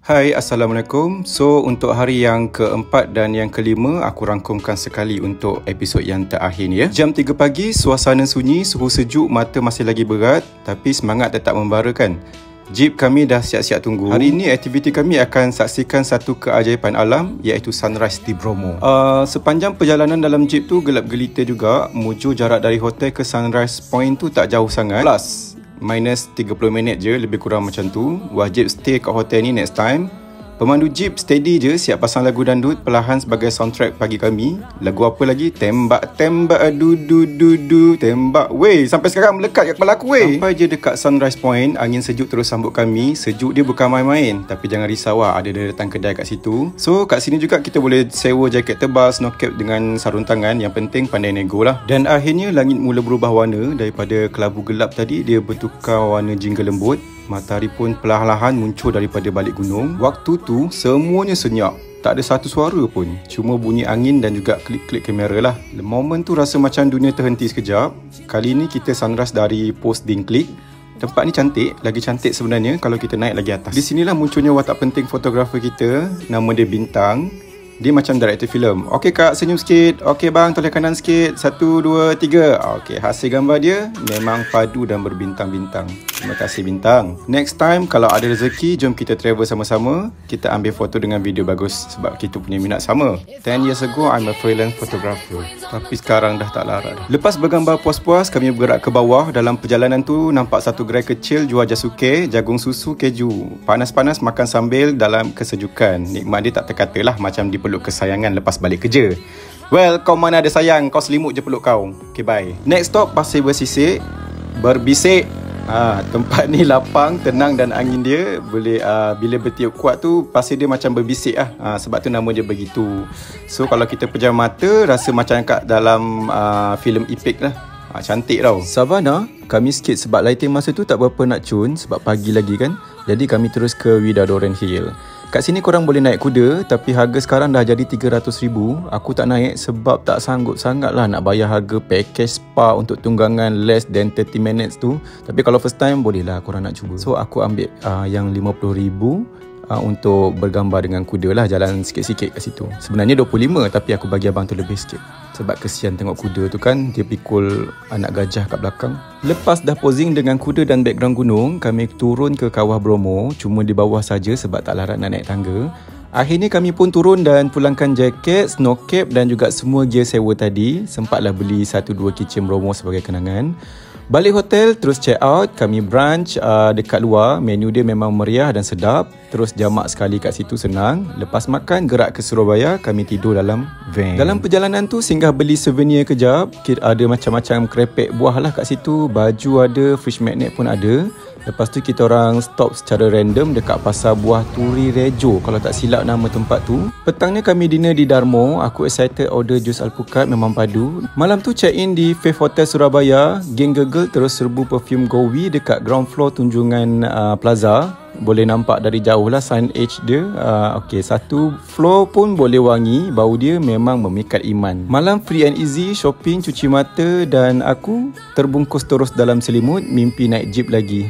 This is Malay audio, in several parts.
Hai, Assalamualaikum. So, untuk hari yang keempat dan yang kelima, aku rangkumkan sekali untuk episod yang terakhir ni ya. Jam 3 pagi, suasana sunyi, suhu sejuk, mata masih lagi berat, tapi semangat tetap membara kan. Jeep kami dah siap-siap tunggu. Hari ini aktiviti kami akan saksikan satu keajaiban alam, iaitu sunrise di Bromo. Sepanjang perjalanan dalam jeep tu gelap gelita juga. Mujur jarak dari hotel ke sunrise point tu tak jauh sangat. Plus minus 30 minit je, lebih kurang macam tu. Wajib stay kat hotel ni next time. Pemandu jeep steady je, siap pasang lagu dandut perlahan sebagai soundtrack pagi kami. Lagu apa lagi? Tembak, tembak, du, tembak. Weh, sampai sekarang melekat kat kepala aku weh. Sampai je dekat sunrise point, angin sejuk terus sambut kami. Sejuk dia bukan main-main, tapi jangan risau lah, ada deretan kedai kat situ. So, kat sini juga kita boleh sewa jaket tebal, snow cap dengan sarung tangan. Yang penting pandai nego lah. Dan akhirnya langit mula berubah warna. Daripada kelabu gelap tadi, dia bertukar warna jingga lembut. Matahari pun perlahan-lahan muncul daripada balik gunung. Waktu tu semuanya senyap. Tak ada satu suara pun. Cuma bunyi angin dan juga klik-klik kamera lah. Moment tu rasa macam dunia terhenti sekejap. Kali ni kita sunrise dari pos Dinklage. Tempat ni cantik, lagi cantik sebenarnya kalau kita naik lagi atas. Di sinilah munculnya watak penting fotografer kita. Nama dia Bintang. Dia macam director filem. Okey kak, senyum sikit. Okey bang, toleh kanan sikit. 1, 2, 3. Okey, hasil gambar dia memang padu dan berbintang-bintang. Terima kasih Bintang. Next time kalau ada rezeki, jom kita travel sama-sama. Kita ambil foto dengan video bagus sebab kita punya minat sama. 10 years ago, I'm a freelance photographer. Tapi sekarang dah tak larat. Lepas bergambar puas-puas, kami bergerak ke bawah. Dalam perjalanan tu, nampak satu gerai kecil jual jasuke, jagung susu, keju. Panas-panas makan sambil dalam kesejukan. Nikmat dia tak terkata lah, macam dipeluk kesayangan lepas balik kerja. Well, kau mana ada sayang, kau selimut je peluk kau. Okay, bye. Next stop, Pasir Bersisik. Berbisik. Tempat ni lapang, tenang dan angin dia boleh bila bertiup kuat tu pasir dia macam berbisik lah. Sebab tu nama dia begitu. So kalau kita pejam mata rasa macam kat dalam filem Epic lah. Cantik tau. Savannah, kami sikit sebab lighting masa tu tak berapa nak cun sebab pagi lagi kan. Jadi kami terus ke Widadoren Hill. Kat sini korang boleh naik kuda, tapi harga sekarang dah jadi 300,000. Aku tak naik sebab tak sanggup sangat lah nak bayar harga package spa untuk tunggangan less than 30 minutes tu. Tapi kalau first time boleh lah korang nak cuba. So aku ambil yang 50,000 untuk bergambar dengan kuda lah, jalan sikit-sikit kat situ. Sebenarnya 25 tapi aku bagi abang tu lebih sikit. Sebab kesian tengok kuda tu kan, dia pikul anak gajah kat belakang. Lepas dah posing dengan kuda dan background gunung, kami turun ke kawah Bromo. Cuma di bawah saja sebab tak larat nak naik tangga. Akhirnya kami pun turun dan pulangkan jaket, snow cap dan juga semua gear sewa tadi. Sempatlah beli 1-2 keychain Bromo sebagai kenangan. Balik hotel, terus check out. Kami brunch dekat luar. Menu dia memang meriah dan sedap. Terus jamak sekali kat situ, senang. Lepas makan, gerak ke Surabaya. Kami tidur dalam van. Dalam perjalanan tu, singgah beli souvenir kejap. Ada macam-macam krepek buah lah kat situ. Baju ada, fridge magnet pun ada. Lepas tu kita orang stop secara random dekat pasar buah Turi Rejo, kalau tak silap nama tempat tu. Petangnya kami dinner di Darmo. Aku excited order jus alpukat, memang padu. Malam tu check in di Faith Hotel Surabaya. Geng gegel terus serbu perfume Gowi dekat ground floor Tunjungan Plaza. Boleh nampak dari jauh lah signage dia. Okay, satu floor pun boleh wangi. Bau dia memang memikat iman. Malam free and easy, shopping, cuci mata dan aku terbungkus terus dalam selimut, mimpi naik jeep lagi.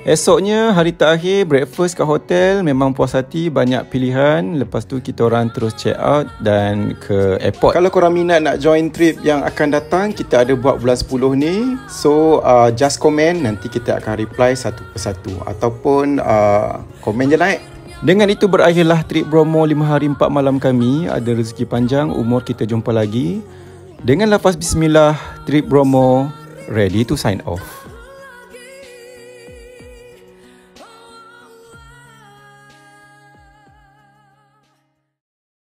Esoknya hari terakhir, breakfast kat hotel. Memang puas hati, banyak pilihan. Lepas tu kita orang terus check out dan ke airport. Kalau korang minat nak join trip yang akan datang, kita ada buat bulan 10 ni. So just comment, nanti kita akan reply satu persatu. Ataupun komen je naik. Dengan itu berakhirlah trip Bromo 5 hari 4 malam kami. Ada rezeki panjang, umur kita jumpa lagi. Dengan lafaz bismillah, trip Bromo ready to sign off.